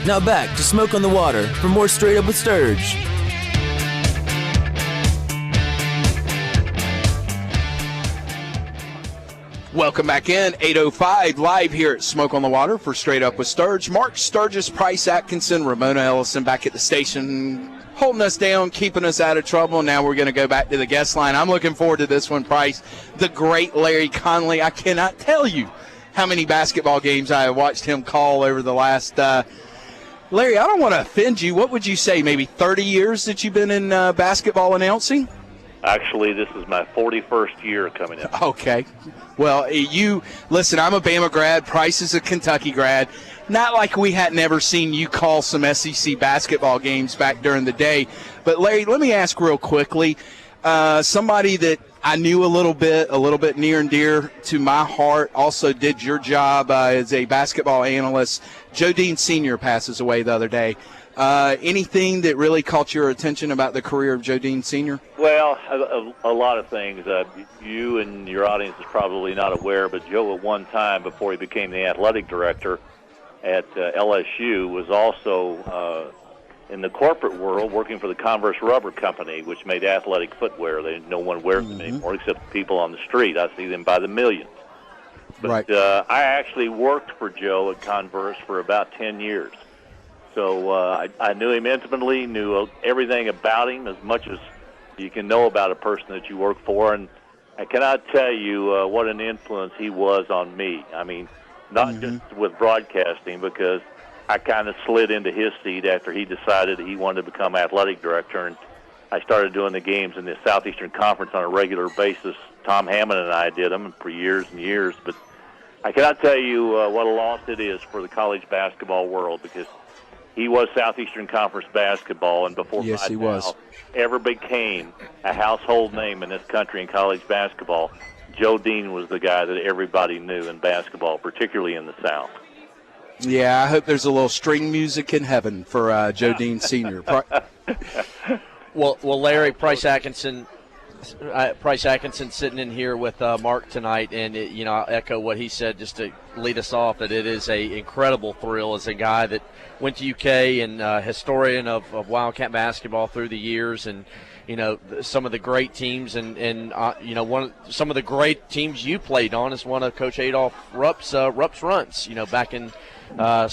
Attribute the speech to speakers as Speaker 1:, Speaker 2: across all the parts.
Speaker 1: Now back to Smoke on the Water for more Straight Up with Sturge.
Speaker 2: Welcome back in, 8:05, live here at Smoke on the Water for Straight Up with Sturge. Mark Sturgis, Price Atkinson, Ramona Ellison back at the station, holding us down, keeping us out of trouble. Now we're going to go back to the guest line. I'm looking forward to this one, Price. The great Larry Conley. I cannot tell you how many basketball games I have watched him call over the last Larry, I don't want to offend you. What would you say, maybe 30 years that you've been in basketball announcing?
Speaker 3: Actually, this is my 41st year coming up.
Speaker 2: Okay. Well, listen, I'm a Bama grad. Price is a Kentucky grad. Not like we had never seen you call some SEC basketball games back during the day. But, Larry, let me ask real quickly. Somebody that I knew a little bit near and dear to my heart, also did your job as a basketball analyst. Joe Dean Sr. passes away the other day. Anything that really caught your attention about the career of Joe Dean Sr.?
Speaker 3: Well, a lot of things. You and your audience is probably not aware, but Joe at one time, before he became the athletic director at LSU, was also in the corporate world working for the Converse Rubber Company, which made athletic footwear. No one wears them anymore except people on the street. I see them by the millions. But
Speaker 2: right.
Speaker 3: I actually worked for Joe at Converse for about 10 years. So I knew him intimately, knew everything about him, as much as you can know about a person that you work for. And I cannot tell you what an influence he was on me. I mean, not just with broadcasting, because I kind of slid into his seat after he decided he wanted to become athletic director. And I started doing the games in the Southeastern Conference on a regular basis. Tom Hammond and I did them for years and years. But I cannot tell you what a loss it is for the college basketball world, because he was Southeastern Conference basketball, and before ever became a household name in this country in college basketball, Joe Dean was the guy that everybody knew in basketball, particularly in the South.
Speaker 2: Yeah, I hope there's a little string music in heaven for Joe Dean Sr.
Speaker 4: Well, Larry, Price Atkinson sitting in here with Mark tonight, and I'll echo what he said just to lead us off, that it is a incredible thrill as a guy that went to UK and historian of Wildcat basketball through the years, and some of the great teams, and some of the great teams you played on is one of Coach Adolph Rupp's runs, back in the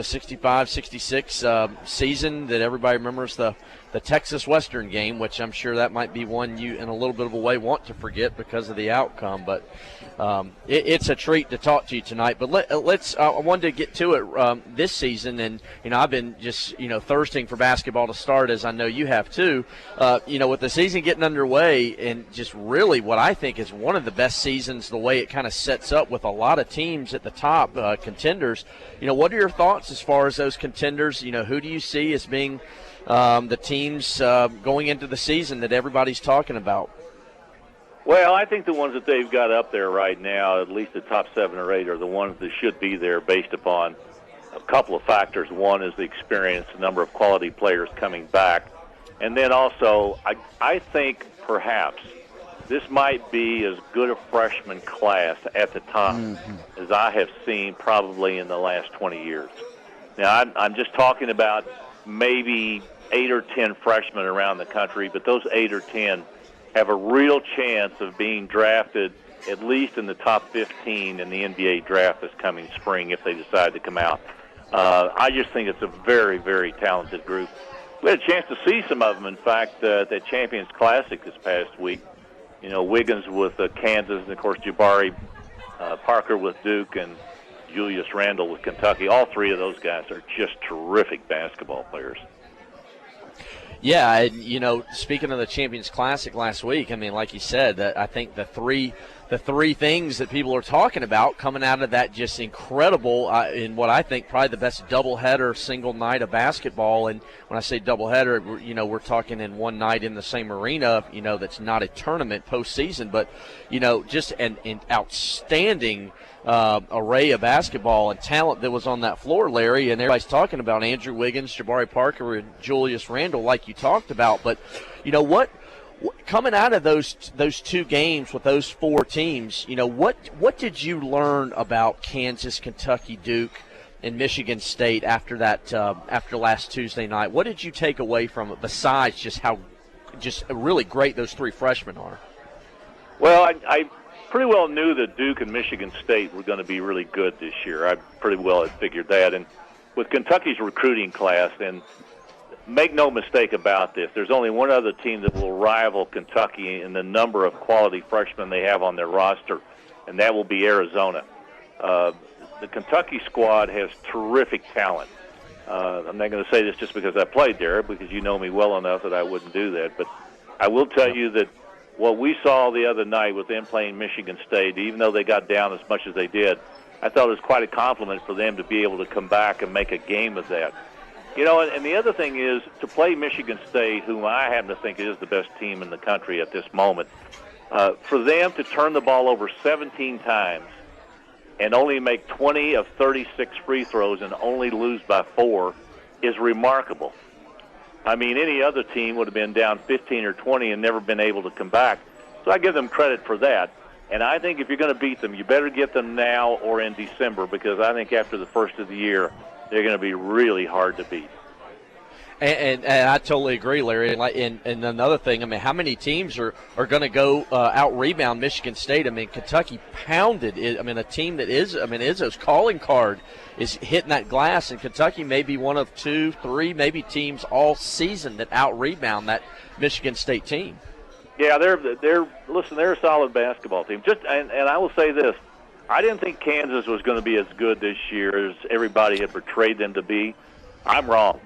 Speaker 4: 65-66 season that everybody remembers, the Texas Western game, which I'm sure that might be one you, in a little bit of a way, want to forget because of the outcome. But it's a treat to talk to you tonight. But let's. I wanted to get to it this season, and I've been just thirsting for basketball to start, as I know you have too. With the season getting underway, and just really what I think is one of the best seasons, the way it kind of sets up with a lot of teams at the top, contenders. What are your thoughts as far as those contenders? Who do you see as being the teams going into the season that everybody's talking about?
Speaker 3: Well, I think the ones that they've got up there right now, at least the top 7 or 8, are the ones that should be there based upon a couple of factors. One is the experience, the number of quality players coming back. And then also, I think perhaps this might be as good a freshman class at the time as I have seen probably in the last 20 years. Now, I'm just talking about maybe 8 or 10 freshmen around the country, but those 8 or 10 have a real chance of being drafted at least in the top 15 in the NBA draft this coming spring if they decide to come out. I just think it's a very, very talented group. We had a chance to see some of them, in fact, at the Champions Classic this past week. Wiggins with Kansas, and, of course, Jabari Parker with Duke, and Julius Randle with Kentucky. All 3 of those guys are just terrific basketball players.
Speaker 4: Yeah, speaking of the Champions Classic last week, I mean, like you said, I think the three things that people are talking about coming out of that just incredible, in what I think probably the best doubleheader single night of basketball. And when I say doubleheader, we're talking in one night in the same arena, that's not a tournament postseason, but, just an outstanding array of basketball and talent that was on that floor, Larry, and everybody's talking about Andrew Wiggins, Jabari Parker, and Julius Randle, like you talked about. But what coming out of those 2 games with those 4 teams, what did you learn about Kansas, Kentucky, Duke in Michigan State after that after last Tuesday night. What did you take away from it besides just how just really great those three freshmen are?
Speaker 3: Well, I pretty well knew that Duke and Michigan State were going to be really good this year. I pretty well had figured that. And with Kentucky's recruiting class, and make no mistake about this, there's only one other team that will rival Kentucky in the number of quality freshmen they have on their roster, and that will be Arizona. The Kentucky squad has terrific talent. I'm not going to say this just because I played there, because you know me well enough that I wouldn't do that. But I will tell you that what we saw the other night with them playing Michigan State, even though they got down as much as they did, I thought it was quite a compliment for them to be able to come back and make a game of that. You know, and the other thing is to play Michigan State, whom I happen to think is the best team in the country at this moment, for them to turn the ball over 17 times and only make 20 of 36 free throws and only lose by 4 is remarkable. I mean, any other team would have been down 15 or 20 and never been able to come back. So I give them credit for that. And I think if you're going to beat them, you better get them now or in December, because I think after the first of the year, they're going to be really hard to beat.
Speaker 4: And I totally agree, Larry. And another thing, I mean, how many teams are going to go out-rebound Michigan State? I mean, Kentucky pounded it. I mean, a team that is, I mean, Izzo's calling card is hitting that glass, and Kentucky may be one of 2, 3, maybe teams all season that out-rebound that Michigan State team.
Speaker 3: Yeah, they're a solid basketball team. And I will say this, I didn't think Kansas was going to be as good this year as everybody had portrayed them to be. I'm wrong.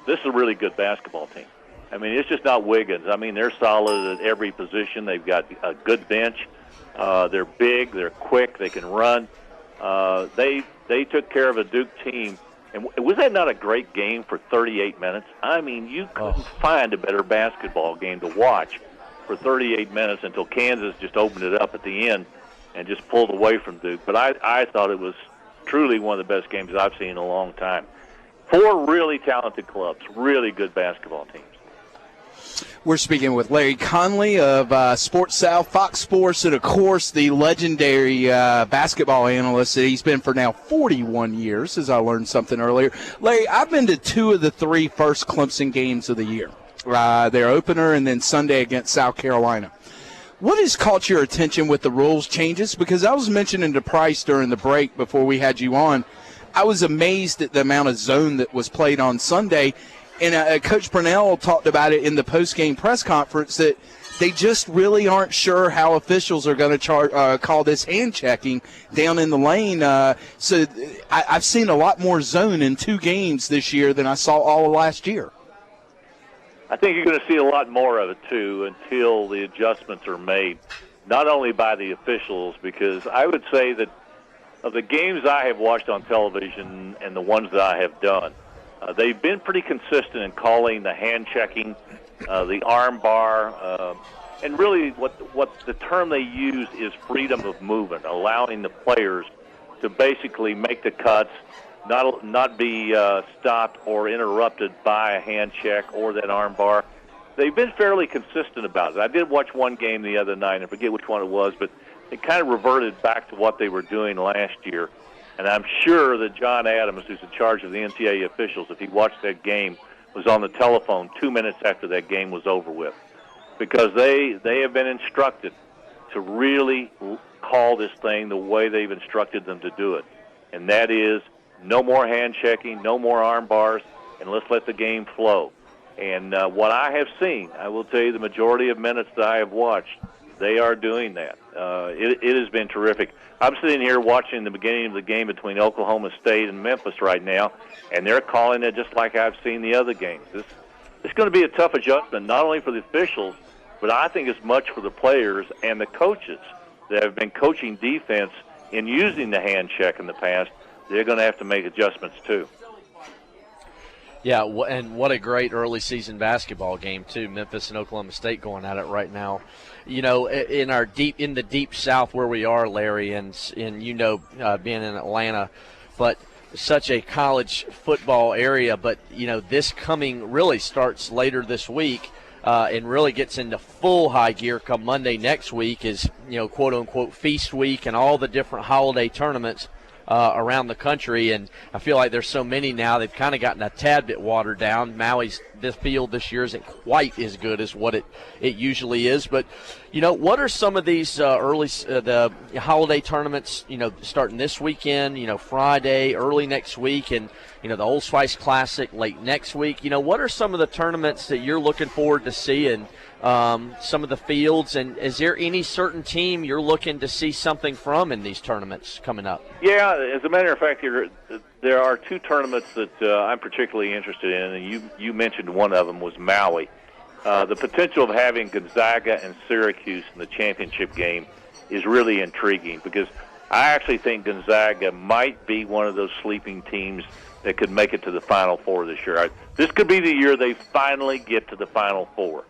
Speaker 3: This is a really good basketball team. I mean, it's just not Wiggins. I mean, they're solid at every position. They've got a good bench. They're big. They're quick. They can run. They took care of a Duke team. And was that not a great game for 38 minutes? I mean, you couldn't find a better basketball game to watch for 38 minutes until Kansas just opened it up at the end and just pulled away from Duke. But I thought it was truly one of the best games I've seen in a long time. 4 really talented clubs, really good basketball teams.
Speaker 2: We're speaking with Larry Conley of Sports South, Fox Sports, and, of course, the legendary basketball analyst that he's been for now 41 years, as I learned something earlier. Larry, I've been to 2 of the 3 first Clemson games of the year, their opener and then Sunday against South Carolina. What has caught your attention with the rules changes? Because I was mentioning to Price during the break before we had you on, I was amazed at the amount of zone that was played on Sunday. And Coach Purnell talked about it in the post-game press conference that they just really aren't sure how officials are going to call this hand checking down in the lane. So I've seen a lot more zone in 2 games this year than I saw all of last year.
Speaker 3: I think you're going to see a lot more of it, too, until the adjustments are made, not only by the officials, because I would say that of the games I have watched on television and the ones that I have done, they've been pretty consistent in calling the hand checking, the arm bar, and really what the term they use is freedom of movement, allowing the players to basically make the cuts, not be stopped or interrupted by a hand check or that arm bar. They've been fairly consistent about it. I did watch one game the other night, and I forget which one it was, but it kind of reverted back to what they were doing last year. And I'm sure that John Adams, who's in charge of the NCAA officials, if he watched that game, was on the telephone 2 minutes after that game was over with. Because they have been instructed to really call this thing the way they've instructed them to do it. And that is no more hand checking, no more arm bars, and let's let the game flow. And what I have seen, I will tell you the majority of minutes that I have watched, they are doing that. It has been terrific. I'm sitting here watching the beginning of the game between Oklahoma State and Memphis right now, and they're calling it just like I've seen the other games. It's going to be a tough adjustment, not only for the officials, but I think as much for the players and the coaches that have been coaching defense in using the hand check in the past. They're going to have to make adjustments too.
Speaker 4: Yeah, and what a great early season basketball game too. Memphis and Oklahoma State going at it right now. You know, in the deep South where we are, Larry, and being in Atlanta, but such a college football area. But you know, this coming really starts later this week, and really gets into full high gear come Monday next week. Is quote unquote feast week and all the different holiday tournaments. around the country, and I feel like there's so many now, they've kind of gotten a tad bit watered down. Maui's this field this year isn't quite as good as what it usually is. But, what are some of these the holiday tournaments, starting this weekend, Friday, early next week, and, the Old Spice Classic late next week? What are some of the tournaments that you're looking forward to seeing? Some of the fields, and is there any certain team you're looking to see something from in these tournaments coming up?
Speaker 3: Yeah, as a matter of fact, there are two tournaments that I'm particularly interested in, and you mentioned one of them was Maui. The potential of having Gonzaga and Syracuse in the championship game is really intriguing, because I actually think Gonzaga might be one of those sleeping teams that could make it to the Final Four this year. This could be the year they finally get to the Final Four.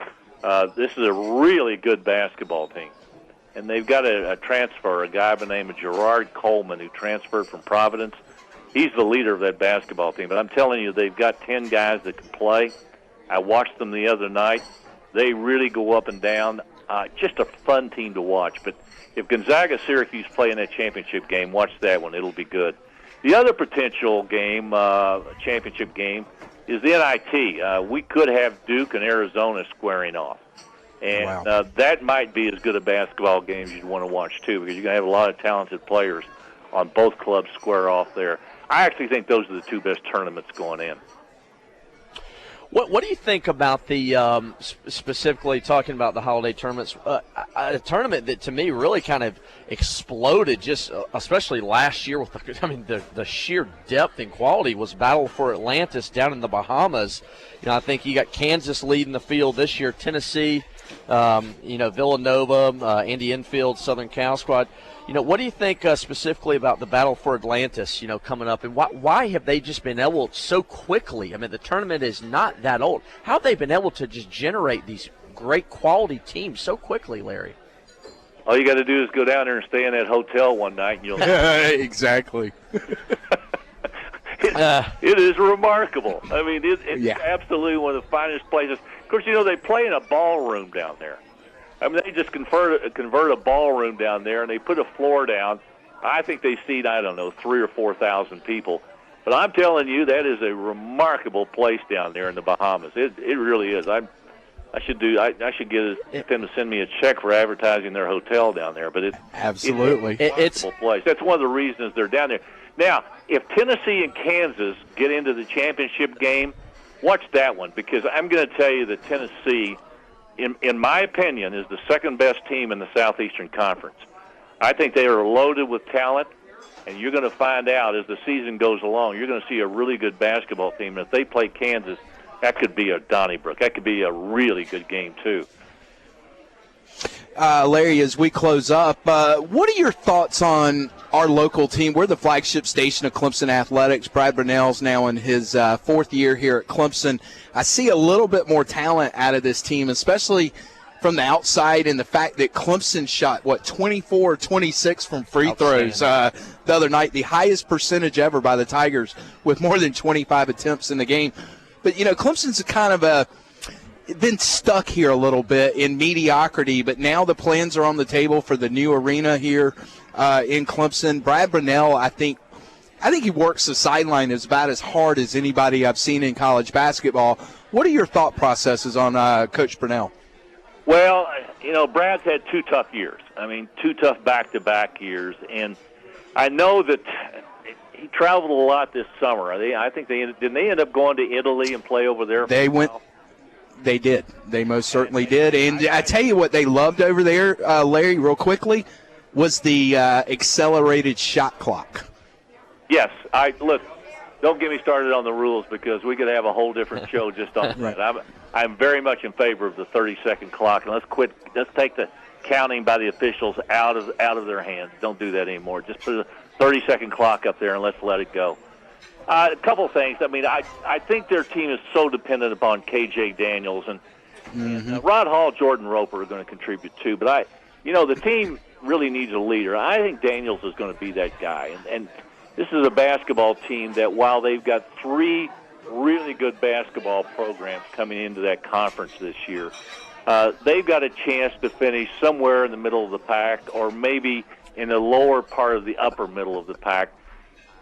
Speaker 3: This is a really good basketball team. And they've got a transfer, a guy by the name of Gerard Coleman, who transferred from Providence. He's the leader of that basketball team. But I'm telling you, they've got 10 guys that can play. I watched them the other night. They really go up and down. Just a fun team to watch. But if Gonzaga-Syracuse play in that championship game, watch that one. It'll be good. The other potential game, championship game, is the NIT. We could have Duke and Arizona squaring off. And that might be as good a basketball game as you'd want to watch, too, because you're going to have a lot of talented players on both clubs square off there. I actually think those are the two best tournaments going in.
Speaker 4: What do you think about the specifically talking about the holiday tournaments? A tournament that to me really kind of exploded, just especially last year with the sheer depth and quality was Battle for Atlantis down in the Bahamas. I think you got Kansas leading the field this year, Tennessee, Villanova, Andy Enfield, Southern Cal Squad. What do you think specifically about the Battle for Atlantis, coming up, and why have they just been able so quickly? I mean, the tournament is not that old. How have they been able to just generate these great quality teams so quickly, Larry?
Speaker 3: All you got to do is go down there and stay in that hotel one night, and you'll
Speaker 2: exactly.
Speaker 3: It is remarkable. I mean, it's absolutely one of the finest places. Of course, they play in a ballroom down there. I mean, they just convert a ballroom down there, and they put a floor down. I think they seat, 3,000 or 4,000 people. But I'm telling you, that is a remarkable place down there in the Bahamas. It really is. I should get them to send me a check for advertising their hotel down there. But it's a remarkable place. That's one of the reasons they're down there. Now, if Tennessee and Kansas get into the championship game, watch that one, because I'm going to tell you that Tennessee, in my opinion, is the second best team in the Southeastern Conference. I think they are loaded with talent, and you're going to find out as the season goes along, you're going to see a really good basketball team. And if they play Kansas, that could be a Donnybrook. That could be a really good game, too.
Speaker 2: Larry, as we close up, what are your thoughts on our local team? We're the flagship station of Clemson Athletics. Brad Brunell's now in his fourth year here at Clemson. I see a little bit more talent out of this team, especially from the outside, and the fact that Clemson shot, 24-26 from free throws the other night, the highest percentage ever by the Tigers with more than 25 attempts in the game. But, Clemson's kind of been stuck here a little bit in mediocrity, but now the plans are on the table for the new arena here in Clemson. Brad Brunell, I think he works the sideline about as hard as anybody I've seen in college basketball. What are your thought processes on Coach Brunell?
Speaker 3: Well, Brad's had two tough years. I mean, two tough back-to-back years, and I know that he traveled a lot this summer. I think didn't they end up going to Italy and play over there?
Speaker 2: They did. They most certainly did. And I tell you what they loved over there, Larry, real quickly, was the accelerated shot clock.
Speaker 3: Yes. Look, don't get me started on the rules, because we could have a whole different show just on that. I'm very much in favor of the 30-second clock, and let's take the counting by the officials out of their hands. Don't do that anymore. Just put a 30-second clock up there and let's let it go. A couple of things. I mean, I think their team is so dependent upon K.J. Daniels, and Rod Hall, Jordan Roper are going to contribute too. But the team really needs a leader. I think Daniels is going to be that guy. And this is a basketball team that, while they've got three really good basketball programs coming into that conference this year, they've got a chance to finish somewhere in the middle of the pack, or maybe in the lower part of the upper middle of the pack.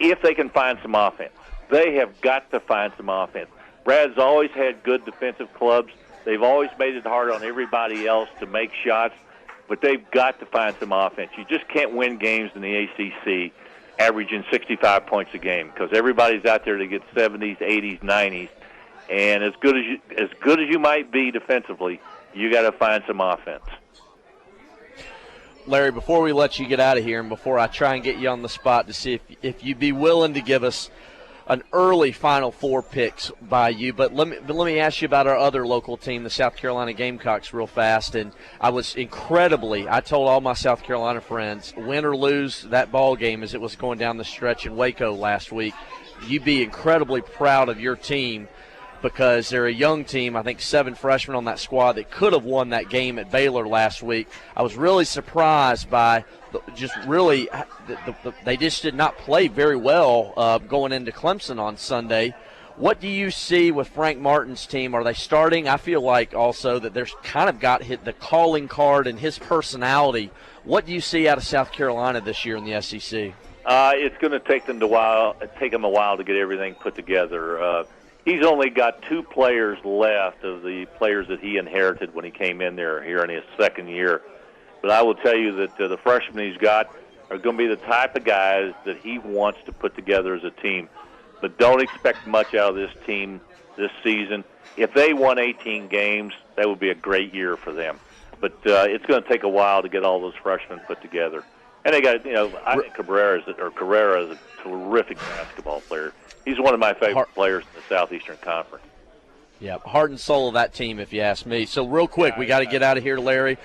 Speaker 3: if they can find some offense. They have got to find some offense. Brad's always had good defensive clubs. They've always made it hard on everybody else to make shots, but they've got to find some offense. You just can't win games in the ACC averaging 65 points a game because everybody's out there to get 70s, 80s, 90s, and as good as you might be defensively, you got to find some offense.
Speaker 4: Larry, before we let you get out of here and before I try and get you on the spot to see if you'd be willing to give us an early Final Four picks by you, but let me ask you about our other local team, the South Carolina Gamecocks, real fast. And I told all my South Carolina friends, win or lose that ball game as it was going down the stretch in Waco last week, you'd be incredibly proud of your team because they're a young team. I think 7 freshmen on that squad that could have won that game at Baylor last week. I was really surprised by they just did not play very well going into Clemson on Sunday. What do you see with Frank Martin's team? Are they starting? I feel like also that there's kind of got the calling card and his personality. What do you see out of South Carolina this year in the SEC?
Speaker 3: It's going to take them a while to get everything put together. He's only got 2 players left of the players that he inherited when he came in there here in his second year. But I will tell you that the freshmen he's got are going to be the type of guys that he wants to put together as a team. But don't expect much out of this team this season. If they won 18 games, that would be a great year for them. But it's going to take a while to get all those freshmen put together. And they got, I think Carrera is a terrific basketball player. He's one of my favorite players in the Southeastern Conference.
Speaker 4: Yeah, heart and soul of that team, if you ask me. So real quick, we got to get out of here, Larry.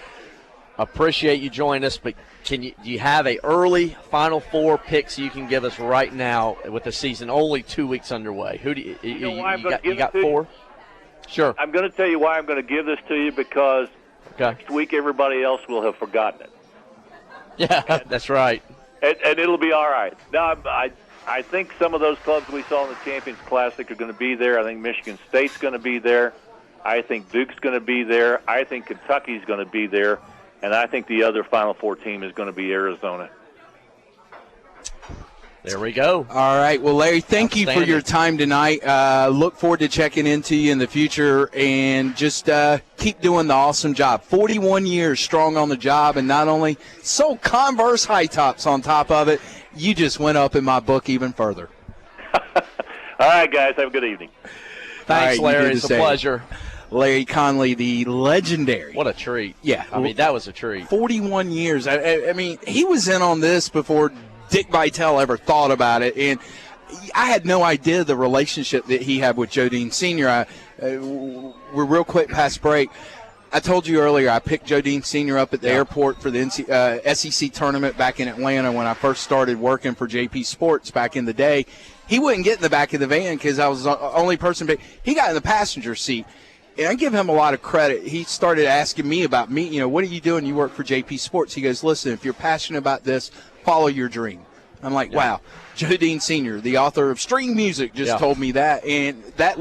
Speaker 4: Appreciate you joining us, but do you have a early Final Four picks you can give us right now with the season only 2 weeks underway? Who do you got 4? Sure.
Speaker 3: I'm going to tell you why I'm going to give this to you because next week everybody else will have forgotten it.
Speaker 4: Yeah, that's right.
Speaker 3: And it'll be all right. Now, I think some of those clubs we saw in the Champions Classic are going to be there. I think Michigan State's going to be there. I think Duke's going to be there. I think Kentucky's going to be there. And I think the other Final Four team is going to be Arizona.
Speaker 4: There we go.
Speaker 2: All right. Well, Larry, thank you for your time tonight. Look forward to checking into you in the future and just keep doing the awesome job. 41 years strong on the job, and not only sold Converse high tops on top of it, you just went up in my book even further.
Speaker 3: All right, guys. Have a good evening.
Speaker 4: Thanks, Larry. It's a pleasure.
Speaker 2: Larry Conley, the legendary.
Speaker 4: What a treat.
Speaker 2: Yeah.
Speaker 4: I mean, that was a treat.
Speaker 2: 41 years. I mean, he was in on this before Dick Vitale ever thought about it, and I had no idea the relationship that he had with Joe Dean Sr. We're real quick past break. I told you earlier I picked Joe Dean Sr. up at the airport for the SEC tournament back in Atlanta when I first started working for JP Sports back in the day. He wouldn't get in the back of the van because I was the only person. He got in the passenger seat. And I give him a lot of credit. He started asking me about me, what are you doing? You work for JP Sports. He goes, listen, if you're passionate about this, follow your dream. I'm like, wow. Joe Dean Sr., the author of String Music, just told me that. And that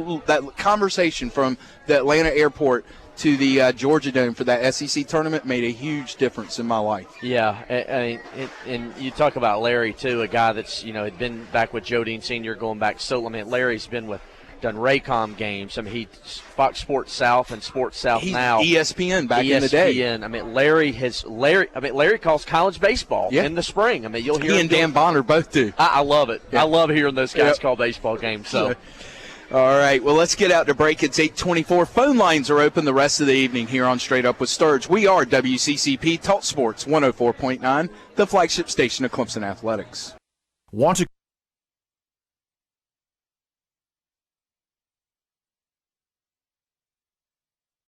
Speaker 2: conversation from the Atlanta airport to the Georgia Dome for that SEC tournament made a huge difference in my life.
Speaker 4: Yeah, and you talk about Larry, too, a guy that's, had been back with Joe Dean Sr. going back. So, Larry's been done Raycom games. He's Fox Sports South and Sports South now.
Speaker 2: ESPN back in the day.
Speaker 4: Larry calls college baseball in the spring. You'll hear
Speaker 2: he and Dan Bonner both do.
Speaker 4: I love it. Yeah. I love hearing those guys call baseball games. So,
Speaker 2: all right. Well, let's get out to break. It's 8:24. Phone lines are open the rest of the evening here on Straight Up with Sturge. We are WCCP Talk Sports 104.9, the flagship station of Clemson Athletics.
Speaker 5: Want to